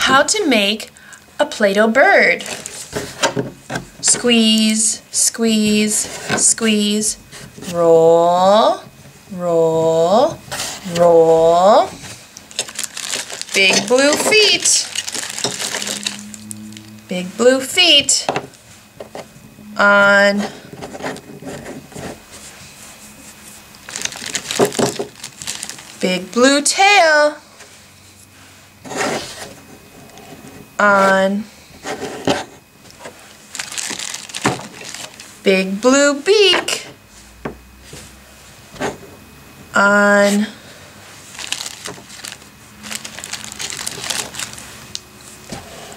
how to make a Play-Doh bird. Squeeze, squeeze, squeeze. Roll, roll, roll. Big blue feet. Big blue feet on big blue tail on big blue beak on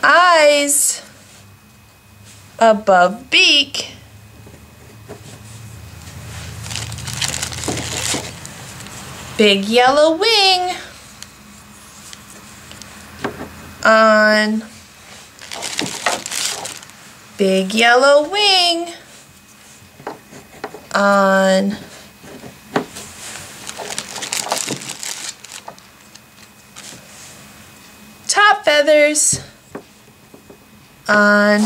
eyes above beak big yellow wing on big yellow wing on top feathers on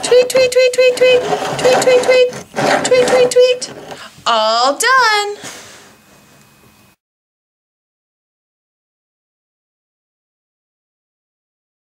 tweet, tweet, tweet, tweet, tweet, tweet, tweet, tweet, tweet, tweet, tweet. All done.